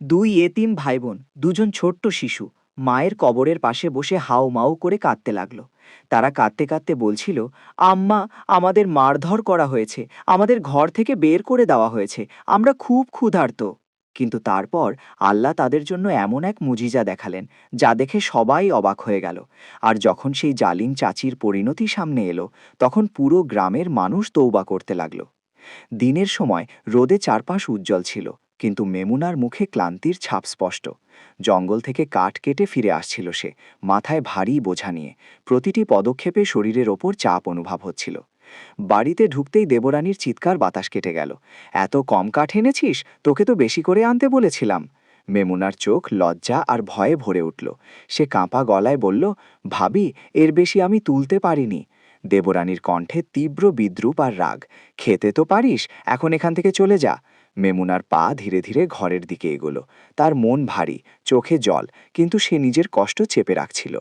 দুই এতিম ভাইবোন, দুজন ছোট্ট শিশু মায়ের কবরের পাশে বসে হাউমাউ করে কাঁদতে লাগলো। তারা কাঁদতে কাঁদতে বলছিল, আম্মা, আমাদের মারধর করা হয়েছে, আমাদের ঘর থেকে বের করে দেওয়া হয়েছে, আমরা খুব ক্ষুধার্ত। কিন্তু তারপর আল্লাহ তাদের জন্য এমন এক মুজিজা দেখালেন, যা দেখে সবাই অবাক হয়ে গেল। আর যখন সেই জালিম চাচির পরিণতি সামনে এলো, তখন পুরো গ্রামের মানুষ তৌবা করতে লাগলো। দিনের সময় রোদে চারপাশ উজ্জ্বল ছিল, কিন্তু মেমুনার মুখে ক্লান্তির ছাপ স্পষ্ট। জঙ্গল থেকে কাঠ কেটে ফিরে আসছিল সে, মাথায় ভারী বোঝা নিয়ে। প্রতিটি পদক্ষেপে শরীরের ওপর চাপ অনুভব হচ্ছিল। বাড়িতে ঢুকতেই দেবরানীর চিৎকার বাতাস কেটে গেল। এত কম কাঠ এনেছিস, তোকে তো বেশি করে আনতে বলেছিলাম। মেমুনার চোখ লজ্জা আর ভয়ে ভরে উঠল। সে কাঁপা গলায় বলল, ভাবি, এর বেশি আমি তুলতে পারিনি। দেবরানীর কণ্ঠে তীব্র বিদ্রূপ আর রাগ। খেতে তো পারিস, এখন এখান থেকে চলে যা। মেমুনার পা ধীরে ধীরে ঘরের দিকে এগোলো। তার মন ভারী, চোখে জল, কিন্তু সে নিজের কষ্ট চেপে রাখছিল।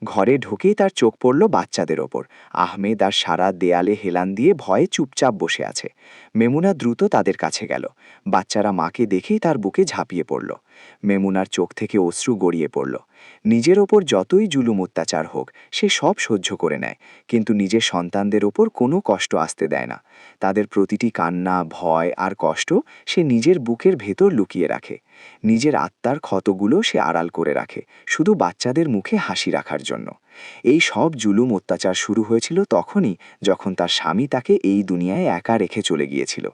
ঘরে ঢুকেই তার চোখ পড়ল বাচ্চাদের ওপর। আহমেদ আর সারা দেয়ালে হেলান দিয়ে ভয়ে চুপচাপ বসে আছে। মেমুনা দ্রুত তাদের কাছে গেল। বাচ্চারা মাকে দেখেই তার বুকে ঝাঁপিয়ে পড়ল। মেমুনার চোখ থেকে অশ্রু গড়িয়ে পড়ল। নিজের ওপর যতই জুলুম অত্যাচার হোক, সে সব সহ্য করে নেয়, কিন্তু নিজের সন্তানদের ওপর কোনো কষ্ট আসতে দেয় না। তাদের প্রতিটি কান্না, ভয় আর কষ্ট সে নিজের বুকের ভেতর লুকিয়ে রাখে। নিজের আত্মার ক্ষতগুলো সে আড়াল করে রাখে, শুধু বাচ্চাদের মুখে হাসি রাখার জন্য। এই সব জুলুম অত্যাচার শুরু হয়েছিল তখনই, যখন তার স্বামী তাকে এই দুনিয়ায় একা রেখে চলে গিয়েছিল।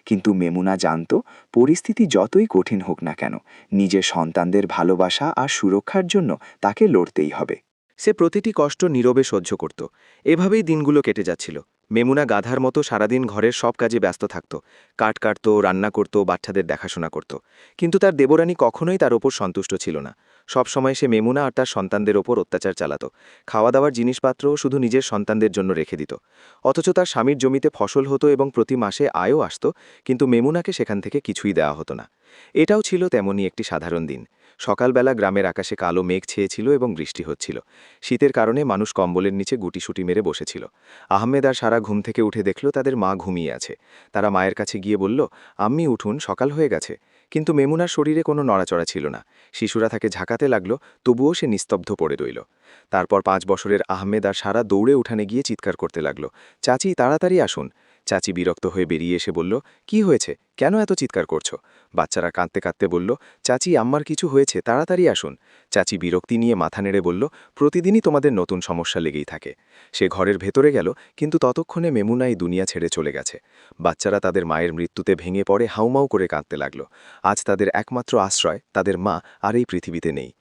কিন্তু মেমুনা জানত, পরিস্থিতি যতই কঠিন হোক না কেন, নিজের সন্তানদের ভালোবাসা আর সুরক্ষার জন্য তাকে লড়তেই হবে। সে প্রতিটি কষ্ট নীরবে সহ্য করত। এভাবেই দিনগুলো কেটে যাচ্ছিল। মেমুনা গাধার মতো সারাদিন ঘরের সব কাজে ব্যস্ত থাকত। কাঠ কাটত, রান্না করত, বাচ্চাদের দেখাশোনা করত। কিন্তু তার দেবরানী কখনোই তার ওপর সন্তুষ্ট ছিল না। সবসময় সে মেমুনা আর তার সন্তানদের ওপর অত্যাচার চালাত। খাওয়া দাওয়ার জিনিসপত্রও শুধু নিজের সন্তানদের জন্য রেখে দিত। অথচ তার স্বামীর জমিতে ফসল হতো এবং প্রতি মাসে আয়ও আসত, কিন্তু মেমুনাকে সেখান থেকে কিছুই দেওয়া হতো না। এটাও ছিল তেমনই একটি সাধারণ দিন। সকালবেলা গ্রামের আকাশে কালো মেঘ ছেয়েছিল এবং বৃষ্টি হচ্ছিল। শীতের কারণে মানুষ কম্বলের নিচে গুটিসুটি মেরে বসেছিল। আহমেদ আর সারা ঘুম থেকে উঠে দেখল তাদের মা ঘুমিয়ে আছে। তারা মায়ের কাছে গিয়ে বলল, আম্মি উঠুন, সকাল হয়ে গেছে। কিন্তু মেমুনার শরীরে কোনো নড়াচড়া ছিল না। শিশুরা তাকে ঝাঁকাতে লাগলো, তবুও সে নিস্তব্ধ পড়ে রইল। তারপর 5 বছরের আহমেদ আর সারা দৌড়ে উঠানে গিয়ে চিৎকার করতে লাগলো, চাচি, তাড়াতাড়ি আসুন। চাচি বিরক্ত হয়ে বেরিয়ে এসে বলল, কি হয়েছে, কেন এত চিৎকার করছো? বাচ্চারা কাঁদতে কাঁদতে বলল, চাচি, আম্মার কিছু হয়েছে, তাড়াতাড়ি আসুন। চাচি বিরক্তি নিয়ে মাথা নেড়ে বলল, প্রতিদিনই তোমাদের নতুন সমস্যা লেগেই থাকে। সে ঘরের ভেতরে গেল, কিন্তু ততক্ষণে মেমুনা এই দুনিয়া ছেড়ে চলে গেছে। বাচ্চারা তাদের মায়ের মৃত্যুতে ভেঙে পড়ে হাউমাউ করে কাঁদতে লাগল। আজ তাদের একমাত্র আশ্রয়, তাদের মা, আর এই পৃথিবীতে নেই।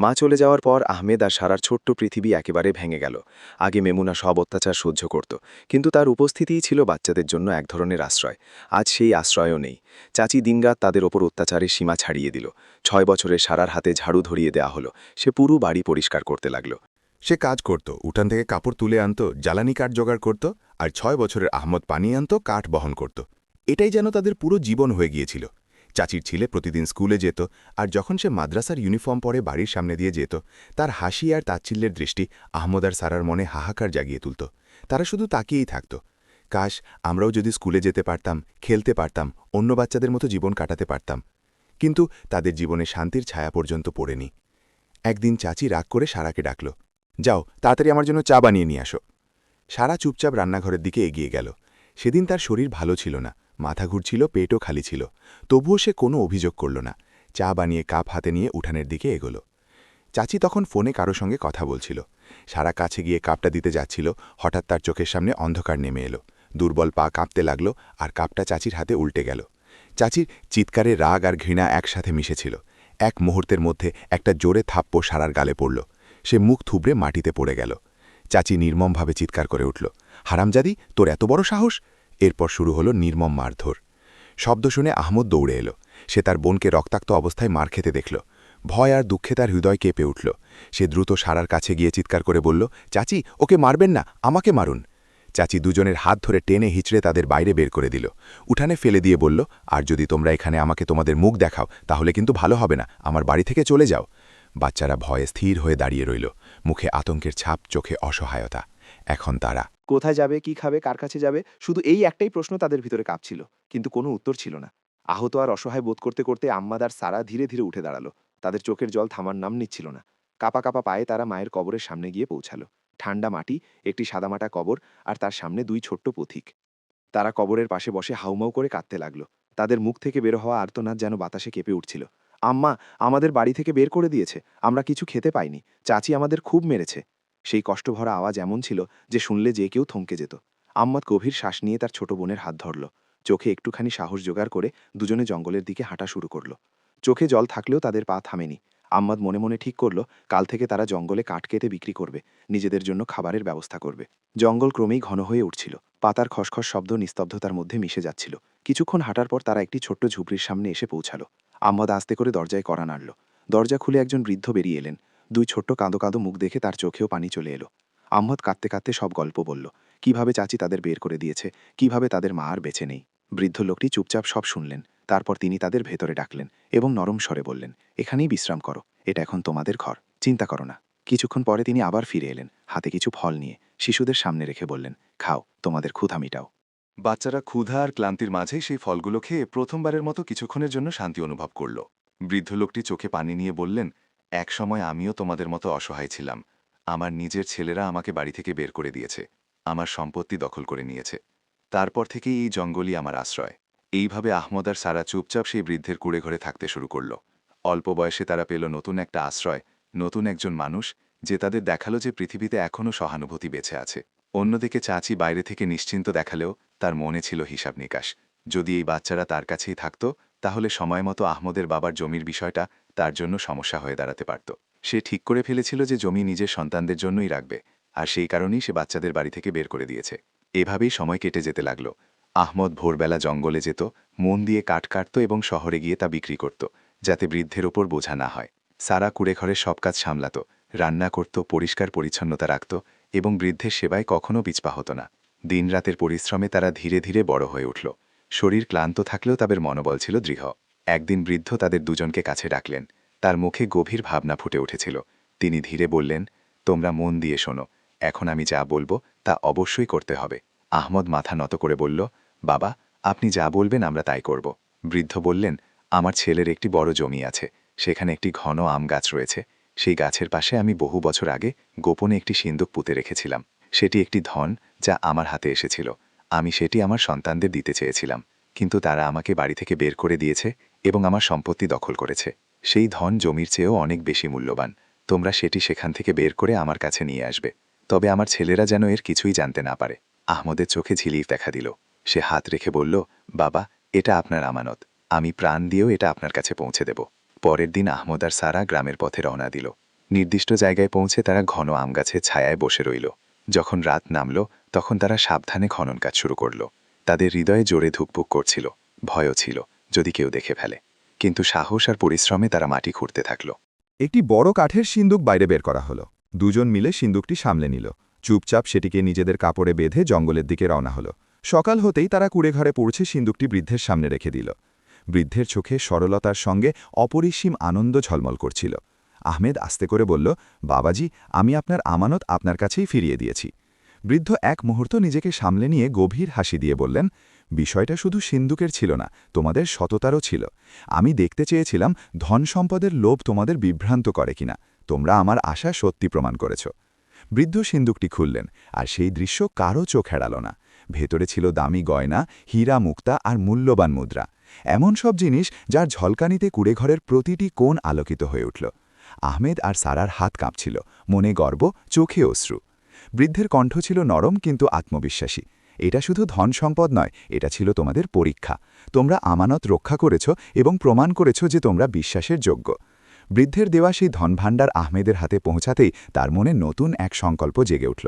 মা চলে যাওয়ার পর আহমেদ আর সারার ছোট্ট পৃথিবী একেবারে ভেঙে গেল। আগে মেমুনা সব অত্যাচার সহ্য করত, কিন্তু তার উপস্থিতিই ছিল বাচ্চাদের জন্য এক ধরনের আশ্রয়। আজ সেই আশ্রয়ও নেই। চাচি দিনরাত তাদের ওপর অত্যাচারের সীমা ছাড়িয়ে দিল। 6 বছরের সারার হাতে ঝাড়ু ধরিয়ে দেয়া হলো। সে পুরো বাড়ি পরিষ্কার করতে লাগল। সে কাজ করত, উঠান থেকে কাপড় তুলে আনত, জ্বালানি কাঠ জোগাড় করত, আর 6 বছরের আহমদ পানি আনত, কাঠ বহন করত। এটাই যেন তাদের পুরো জীবন হয়ে গিয়েছিল। চাচির ছেলে প্রতিদিন স্কুলে যেত, আর যখন সে মাদ্রাসার ইউনিফর্ম পরে বাড়ির সামনে দিয়ে যেত, তার হাসি আর তাচ্ছিল্যের দৃষ্টি আহমদ আর সারার মনে হাহাকার জাগিয়ে তুলত। তারা শুধু তাকিয়েই থাকত। কাশ আমরাও যদি স্কুলে যেতে পারতাম, খেলতে পারতাম, অন্য বাচ্চাদের মতো জীবন কাটাতে পারতাম। কিন্তু তাদের জীবনে শান্তির ছায়া পর্যন্ত পড়েনি। একদিন চাচি রাগ করে সারাকে ডাকল, যাও তাড়াতাড়ি আমার জন্য চা বানিয়ে নিয়ে আসো। সারা চুপচাপ রান্নাঘরের দিকে এগিয়ে গেল। সেদিন তার শরীর ভালো ছিল না, মাথা ঘুরছিল, পেটও খালি ছিল। তবুও সে কোনো অভিযোগ করল না। চা বানিয়ে কাপ হাতে নিয়ে উঠানের দিকে এগোল। চাচি তখন ফোনে কারো সঙ্গে কথা বলছিল। সারা কাছে গিয়ে কাপটা দিতে যাচ্ছিল, হঠাৎ তার চোখের সামনে অন্ধকার নেমে এলো। দুর্বল পা কাঁপতে লাগল, আর কাপটা চাচির হাতে উল্টে গেল। চাচির চিৎকারে রাগ আর ঘৃণা একসাথে মিশেছিল। এক মুহূর্তের মধ্যে একটা জোরে থাপ্পড় সারার গালে পড়ল। সে মুখ থুবড়ে মাটিতে পড়ে গেল। চাচি নির্মমভাবে চিৎকার করে উঠল, হারামজাদি, তোর এত বড় সাহস! এরপর শুরু হলো নির্মম মারধর। শব্দ শুনে আহমদ দৌড়ে এলো। সে তার বোনকে রক্তাক্ত অবস্থায় মার খেতে দেখল। ভয় আর দুঃখে তার হৃদয় কেঁপে উঠল। সে দ্রুত সারার কাছে গিয়ে চিৎকার করে বলল, চাচি, ওকে মারবেন না, আমাকে মারুন। চাচি দুজনের হাত ধরে টেনে হিঁচড়ে তাদের বাইরে বের করে দিল। উঠানে ফেলে দিয়ে বলল, আর যদি তোমরা এখানে আমাকে তোমাদের মুখ দেখাও, তাহলে কিন্তু ভালো হবে না, আমার বাড়ি থেকে চলে যাও। বাচ্চারা ভয়ে স্থির হয়ে দাঁড়িয়ে রইল, মুখে আতঙ্কের ছাপ, চোখে অসহায়তা। এখন তারা কোথায় যাবে, কি খাবে, কার কাছে যাবে, শুধু এই একটাই প্রশ্ন তাদের ভিতরে কাঁপছিল, কিন্তু কোনো উত্তর ছিল না। আহত আর অসহায় বোধ করতে করতে আম্মাদ আর সারা ধীরে ধীরে উঠে দাঁড়ালো। তাদের চোখের জল থামার নাম নিচ্ছিল না। কাপা কাপা পায়ে তারা মায়ের কবরের সামনে গিয়ে পৌঁছালো। ঠান্ডা মাটি, একটি সাদামাটা কবর, আর তার সামনে 2 ছোট্ট পথিক। তারা কবরের পাশে বসে হাউমাউ করে কাঁদতে লাগলো। তাদের মুখ থেকে বের হওয়া আর্তনাদ যেন বাতাসে কেঁপে উঠছিল। আম্মা, আমাদের বাড়ি থেকে বের করে দিয়েছে, আমরা কিছু খেতে পাইনি, চাচি আমাদের খুব মেরেছে। সেই কষ্টভরা আওয়াজ এমন ছিল যে শুনলে যে কেউ থমকে যেত। আম্মাদ গভীর শ্বাস নিয়ে তার ছোট বোনের হাত ধরল। চোখে একটুখানি সাহস জোগাড় করে দুজনে জঙ্গলের দিকে হাঁটা শুরু করলো। চোখে জল থাকলেও তাদের পা থামেনি। আম্মাদ মনে মনে ঠিক করল, কাল থেকে তারা জঙ্গলে কাঠ কেটে বিক্রি করবে, নিজেদের জন্য খাবারের ব্যবস্থা করবে। জঙ্গল ক্রমেই ঘন হয়ে উঠছিল। পাতার খসখস শব্দ নিস্তব্ধতার মধ্যে মিশে যাচ্ছিল। কিছুক্ষণ হাঁটার পর তারা একটি ছোট্ট ঝুপড়ির সামনে এসে পৌঁছালো। আম্মাদ আস্তে করে দরজায় কড়া নাড়ল। দরজা খুলে একজন বৃদ্ধ বেরিয়ে এলেন। 2 ছোট্ট কাঁদো কাঁদো মুখ দেখে তার চোখেও পানি চলে এলো। আম্মাদ কাঁদতে কাঁদতে সব গল্প বলল, কিভাবে চাচি তাদের বের করে দিয়েছে, কিভাবে তাদের মা আর বেঁচে নেই। বৃদ্ধ লোকটি চুপচাপ সব শুনলেন। তারপর তিনি তাদের ভেতরে ডাকলেন এবং নরম স্বরে বললেন, এখানেই বিশ্রাম করো, এটা এখন তোমাদের ঘর, চিন্তা করো না। কিছুক্ষণ পরে তিনি আবার ফিরে এলেন, হাতে কিছু ফল নিয়ে শিশুদের সামনে রেখে বললেন, খাও, তোমাদের ক্ষুধা মিটাও। বাচ্চারা ক্ষুধা আর ক্লান্তির মাঝেই সেই ফলগুলো খেয়ে প্রথমবারের মতো কিছুক্ষণের জন্য শান্তি অনুভব করল। বৃদ্ধ লোকটি চোখে পানি নিয়ে বললেন, এক সময় আমিও তোমাদের মতো অসহায় ছিলাম। আমার নিজের ছেলেরা আমাকে বাড়ি থেকে বের করে দিয়েছে, আমার সম্পত্তি দখল করে নিয়েছে। তারপর থেকেই এই জঙ্গলই আমার আশ্রয়। এইভাবে আহমদ আর সারা চুপচাপ সেই বৃদ্ধের কুড়ে ঘরে থাকতে শুরু করল। অল্প বয়সে তারা পেল নতুন একটা আশ্রয়, নতুন একজন মানুষ, যে তাদের দেখালো যে পৃথিবীতে এখনও সহানুভূতি বেঁচে আছে। অন্যদিকে চাচি বাইরে থেকে নিশ্চিন্ত দেখালেও তার মনে ছিল হিসাব নিকাশ। যদি এই বাচ্চারা তার কাছেই থাকত, তাহলে সময়মতো আহমদের বাবার জমির বিষয়টা তার জন্য সমস্যা হয়ে দাঁড়াতে পারত। সে ঠিক করে ফেলেছিল যে জমি নিজের সন্তানদের জন্যই রাখবে, আর সেই কারণেই সে বাচ্চাদের বাড়ি থেকে বের করে দিয়েছে। এভাবেই সময় কেটে যেতে লাগল। আহমদ ভোরবেলা জঙ্গলে যেত, মন দিয়ে কাঠ কাটত এবং শহরে গিয়ে তা বিক্রি করত, যাতে বৃদ্ধের ওপর বোঝা না হয়। সারা কুড়েঘরের সব কাজ সামলাত, রান্না করত, পরিষ্কার পরিচ্ছন্নতা রাখত এবং বৃদ্ধের সেবায় কখনও পিছপা হতো না। দিনরাতের পরিশ্রমে তারা ধীরে ধীরে বড় হয়ে উঠল। শরীর ক্লান্ত থাকলেও তাদের মনোবল ছিল দৃঢ়। একদিন বৃদ্ধ তাদের দুজনকে কাছে ডাকলেন। তার মুখে গভীর ভাবনা ফুটে উঠেছিল। তিনি ধীরে বললেন, তোমরা মন দিয়ে শোনো, এখন আমি যা বলবো তা অবশ্যই করতে হবে। আহমদ মাথা নত করে বলল, বাবা, আপনি যা বলবেন আমরা তাই করব। বৃদ্ধ বললেন, আমার ছেলের একটি বড় জমি আছে, সেখানে একটি ঘন আম গাছ রয়েছে। সেই গাছের পাশে আমি বহু বছর আগে গোপনে একটি সিন্দুক পুঁতে রেখেছিলাম। সেটি একটি ধন যা আমার হাতে এসেছিল। আমি সেটি আমার সন্তানদের দিতে চেয়েছিলাম, কিন্তু তারা আমাকে বাড়ি থেকে বের করে দিয়েছে এবং আমার সম্পত্তি দখল করেছে। সেই ধন জমির চেয়েও অনেক বেশি মূল্যবান। তোমরা সেটি সেখান থেকে বের করে আমার কাছে নিয়ে আসবে, তবে আমার ছেলেরা যেন এর কিছুই জানতে না পারে। আহমদের চোখে ঝিলির দেখা দিল। সে হাত রেখে বলল, বাবা, এটা আপনার আমানত, আমি প্রাণ দিয়েও এটা আপনার কাছে পৌঁছে দেব। পরের দিন আহমদ আর সারা গ্রামের পথে রওনা দিল। নির্দিষ্ট জায়গায় পৌঁছে তারা ঘন আম গাছের ছায়ায় বসে রইল। যখন রাত নামল, তখন তারা সাবধানে খনন কাজ শুরু করল। তাদের হৃদয়ে জোরে ধুকপুক করছিল, ভয়ও ছিল যদি কেউ দেখে ফেলে, কিন্তু সাহস আর পরিশ্রমে তারা মাটি খুঁড়তে থাকল। একটি বড় কাঠের সিন্দুক বাইরে বের করা হলো। দুজন মিলে সিন্দুকটি সামলে নিল। চুপচাপ সেটিকে নিজেদের কাপড়ে বেঁধে জঙ্গলের দিকে রওনা হলো। সকাল হতেই তারা কুড়েঘরে পৌঁছে সিন্দুকটি বৃদ্ধের সামনে রেখে দিল। বৃদ্ধের চোখে সরলতার সঙ্গে অপরিসীম আনন্দ ঝলমল করছিল। আহমেদ আস্তে করে বলল, বাবাজি, আমি আপনার আমানত আপনার কাছেই ফিরিয়ে দিয়েছি। বৃদ্ধ এক মুহূর্ত নিজেকে সামলে নিয়ে গভীর হাসি দিয়ে বললেন, বিষয়টা শুধু সিন্দুকের ছিল না, তোমাদের সততারও ছিল। আমি দেখতে চেয়েছিলাম ধন সম্পদের লোভ তোমাদের বিভ্রান্ত করে কিনা। তোমরা আমার আশা সত্যি প্রমাণ করেছ। বৃদ্ধ সিন্দুকটি খুললেন, আর সেই দৃশ্য কারও চোখ এড়াল না। ভেতরে ছিল দামি গয়না, হীরা, মুক্তা আর মূল্যবান মুদ্রা, এমন সব জিনিস যার ঝলকানিতে কুড়েঘরের প্রতিটি কোণ আলোকিত হয়ে উঠল। আহমেদ আর সারার হাত কাঁপছিল, মনে গর্ব, চোখে অশ্রু। বৃদ্ধের কণ্ঠ ছিল নরম কিন্তু আত্মবিশ্বাসী। এটা শুধু ধন সম্পদ নয়, এটা ছিল তোমাদের পরীক্ষা। তোমরা আমানত রক্ষা করেছ এবং প্রমাণ করেছ যে তোমরা বিশ্বাসের যোগ্য। বৃদ্ধের দেওয়া সেই ধনভাণ্ডার আহমেদের হাতে পৌঁছাতেই তার মনে নতুন এক সংকল্প জেগে উঠল।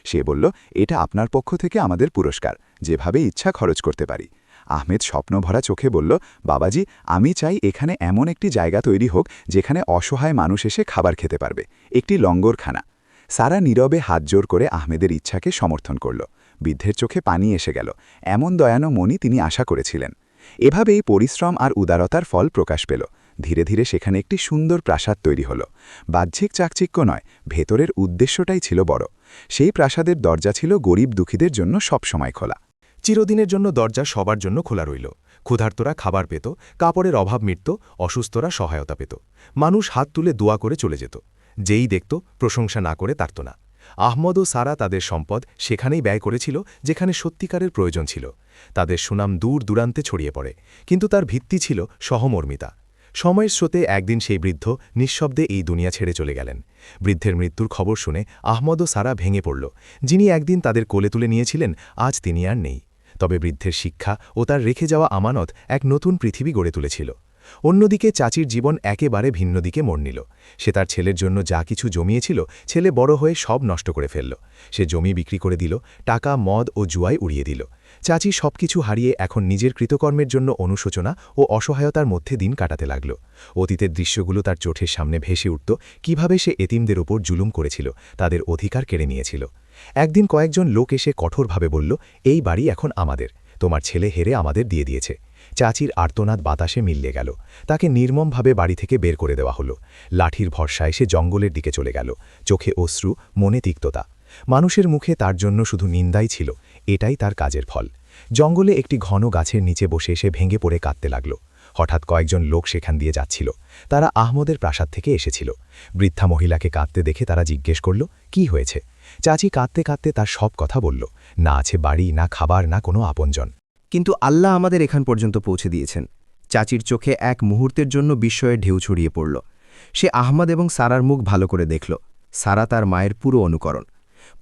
সে বলল, এটা আপনার পক্ষ থেকে আমাদের পুরস্কার, যেভাবে ইচ্ছা খরচ করতে পারি। আহমেদ স্বপ্নভরা চোখে বলল, বাবাজি, আমি চাই এখানে এমন একটি জায়গা তৈরি হোক যেখানে অসহায় মানুষ এসে খাবার খেতে পারবে, একটি লঙ্গরখানা। সারা নীরবে হাত জোর করে আহমেদের ইচ্ছাকে সমর্থন করল। বৃদ্ধের চোখে পানি এসে গেল। এমন দয়ানো মনই তিনি আশা করেছিলেন। এভাবেই পরিশ্রম আর উদারতার ফল প্রকাশ পেল। ধীরে ধীরে সেখানে একটি সুন্দর প্রাসাদ তৈরি হল। বাহ্যিক চাকচিক্য নয়, ভেতরের উদ্দেশ্যটাই ছিল বড়। সেই প্রাসাদের দরজা ছিল গরিব দুঃখীদের জন্য সবসময় খোলা। চিরদিনের জন্য দরজা সবার জন্য খোলা রইল। ক্ষুধার্তরা খাবার পেত, কাপড়ের অভাব মিটত, অসুস্থরা সহায়তা পেত। মানুষ হাত তুলে দোয়া করে চলে যেত। যেই দেখত প্রশংসা না করে তারত না। আহমদ ও সারা তাদের সম্পদ সেখানেই ব্যয় করেছিল যেখানে সত্যিকারের প্রয়োজন ছিল। তাদের সুনাম দূর দূরান্তে ছড়িয়ে পড়ে, কিন্তু তার ভিত্তি ছিল সহমর্মিতা। সময়ের স্রোতে একদিন সেই বৃদ্ধ নিঃশব্দে এই দুনিয়া ছেড়ে চলে গেলেন। বৃদ্ধের মৃত্যুর খবর শুনে আহমদ ও সারা ভেঙে পড়ল। যিনি একদিন তাদের কোলে তুলে নিয়েছিলেন, আজ তিনি আর নেই। তবে বৃদ্ধের শিক্ষা ও তার রেখে যাওয়া আমানত এক নতুন পৃথিবী গড়ে তুলেছিল। অন্যদিকে চাচির জীবন একেবারে ভিন্ন দিকে মোড় নিল। সে তার ছেলের জন্য যা কিছু জমিয়েছিল, ছেলে বড় হয়ে সব নষ্ট করে ফেলল। সে জমি বিক্রি করে দিল, টাকা মদ ও জুয়ায় উড়িয়ে দিল। চাচি সবকিছু হারিয়ে এখন নিজের কৃতকর্মের জন্য অনুশোচনা ও অসহায়তার মধ্যে দিন কাটাতে লাগল। অতীতের দৃশ্যগুলো তার চোখের সামনে ভেসে উঠত, কিভাবে সে এতিমদের ওপর জুলুম করেছিল, তাদের অধিকার কেড়ে নিয়েছিল। একদিন কয়েকজন লোক এসে কঠোরভাবে বলল, এই বাড়ি এখন আমাদের, তোমার ছেলে হেরে আমাদের দিয়ে দিয়েছে। চাচির আর্তনাদ বাতাসে মিলিয়ে গেল। তাকে নির্মমভাবে বাড়ি থেকে বের করে দেওয়া হলো। লাঠির ভরসায় সে জঙ্গলের দিকে চলে গেল, চোখে অশ্রু, মনে তিক্ততা। মানুষের মুখে তার জন্য শুধু নিন্দাই ছিল, এটাই তার কাজের ফল। জঙ্গলে একটি ঘন গাছের নিচে বসে সে ভেঙে পড়ে কাঁদতে লাগল। হঠাৎ কয়েকজন লোক সেখান দিয়ে যাচ্ছিল। তারা আহমদের প্রাসাদ থেকে এসেছিল। বৃদ্ধা মহিলাকে কাঁদতে দেখে তারা জিজ্ঞেস করল, কি হয়েছে? চাচি কাঁদতে কাঁদতে তার সব কথা বলল। না আছে বাড়ি, না খাবার, না কোনো আপনজন। কিন্তু আল্লাহ আমাদের এখান পর্যন্ত পৌঁছে দিয়েছেন। চাচির চোখে এক মুহূর্তের জন্য বিস্ময়ের ঢেউ ছড়িয়ে পড়ল। সে আহমদ এবং সারার মুখ ভালো করে দেখল। সারা তার মায়ের পুরো অনুকরণ।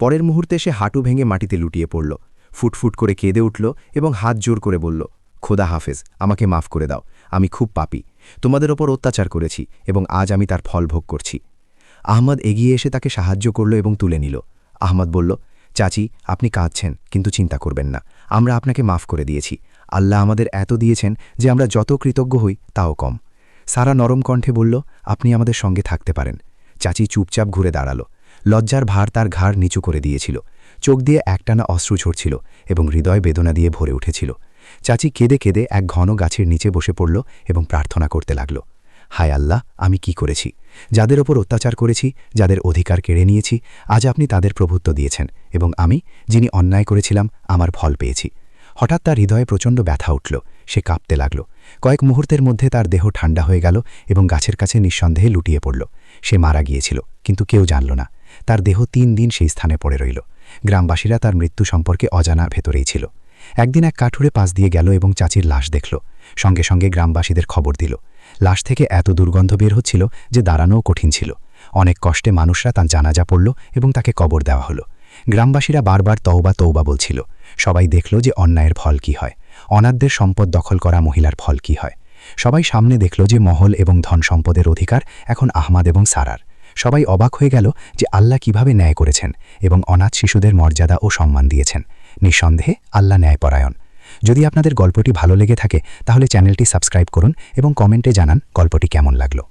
পরের মুহূর্তে সে হাঁটু ভেঙে মাটিতে লুটিয়ে পড়ল, ফুটফুট করে কেঁদে উঠল এবং হাত জোর করে বলল, খোদা হাফেজ, আমাকে মাফ করে দাও। আমি খুব পাপী, তোমাদের ওপর অত্যাচার করেছি এবং আজ আমি তার ফল ভোগ করছি। আহমদ এগিয়ে এসে তাকে সাহায্য করল এবং তুলে নিল। আহমদ বলল, চাচি, আপনি কাঁদছেন, কিন্তু চিন্তা করবেন না, আমরা আপনাকে মাফ করে দিয়েছি। আল্লাহ আমাদের এত দিয়েছেন যে আমরা যত কৃতজ্ঞ হই তাও কম। সারা নরম কণ্ঠে বলল, আপনি আমাদের সঙ্গে থাকতে পারেন। চাচি চুপচাপ ঘুরে দাঁড়াল। লজ্জার ভার তার ঘাড় নিচু করে দিয়েছিল। চোখ দিয়ে একটানা অশ্রু ঝরছিল এবং হৃদয় বেদনা দিয়ে ভরে উঠেছিল। চাচি কেঁদে কেঁদে এক ঘন গাছের নিচে বসে পড়ল এবং প্রার্থনা করতে লাগল, হায় আল্লাহ, আমি কি করেছি? যাদের ওপর অত্যাচার করেছি, যাদের অধিকার কেড়ে নিয়েছি, আজ আপনি তাদের প্রভুত্ব দিয়েছেন এবং আমি, যিনি অন্যায় করেছিলাম, আমার ফল পেয়েছি। হঠাৎ তার হৃদয়ে প্রচণ্ড ব্যথা উঠল। সে কাঁপতে লাগল। কয়েক মুহূর্তের মধ্যে তার দেহ ঠান্ডা হয়ে গেল এবং গাছের কাছে নিঃসন্দেহে লুটিয়ে পড়ল। সে মারা গিয়েছিল, কিন্তু কেউ জানল না। তার দেহ 3 দিন সেই স্থানে পড়ে রইল। গ্রামবাসীরা তার মৃত্যু সম্পর্কে অজানা ভেতরেই ছিল। একদিন এক কাঠুরে পাশ দিয়ে গেল এবং চাচির লাশ দেখল। সঙ্গে সঙ্গে গ্রামবাসীদের খবর দিল। লাশ থেকে এত দুর্গন্ধ বের হচ্ছিল যে দাঁড়ানোও কঠিন ছিল। অনেক কষ্টে মানুষরা তার জানাজা পড়ল এবং তাকে কবর দেওয়া হলো। গ্রামবাসীরা বারবার তওবা তওবা বলছিল। সবাই দেখল যে অন্যায়ের ফল কি হয়, অনাথদের সম্পদ দখল করা মহিলার ফল কি হয়। সবাই সামনে দেখল যে মহল এবং ধন সম্পদের অধিকার এখন আহমদ এবং সারার। সবাই অবাক হয়ে গেল যে আল্লাহ কিভাবে ন্যায় করেছেন এবং অনাথ শিশুদের মর্যাদা ও সম্মান দিয়েছেন। নিঃসন্দেহে আল্লাহ ন্যায়পরায়ণ। যদি আপনাদের গল্পটি ভালো লেগে থাকে তাহলে চ্যানেলটি সাবস্ক্রাইব করুন এবং কমেন্টে জানান গল্পটি কেমন লাগলো।